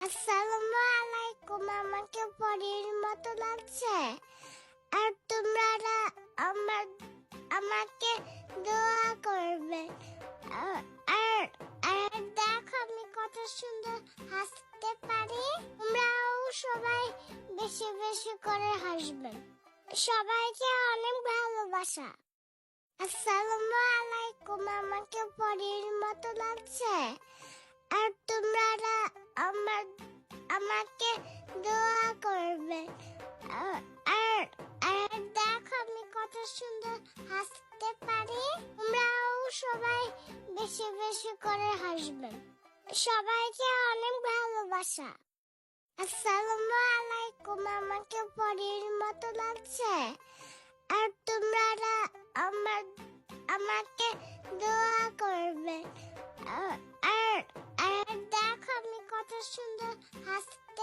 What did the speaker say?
আসসালামু আলাইকুম। আমাকে পরীর মতো লাগছে। আর তোমরা আমার আমাকে দোয়া করবে। আর আর আর দেখো আমি কত সুন্দর হাসতে পারি। তোমরাও সবাই বেশি বেশি করে হাসবেন। সবাইকে অনেক ভালোবাসা। আসসালামু আলাইকুম। আমাকে পরীর মতো লাগছে। আর তোমরা আমার আমাকে দোয়া করবে। আর আর আর দেখো আমি কত সুন্দর হাসতে পারি। তোমরাও সবাই বেশি বেশি করে হাসবেন। সবাইকে অনেক ভালোবাসা। আসসালামু আলাইকুম। আমাকে পরীর মতো লাগছে। আর তোমরা আমার আমাকে দোয়া করবে। আর আর আর দেখো আমি কত সুন্দর হাসতে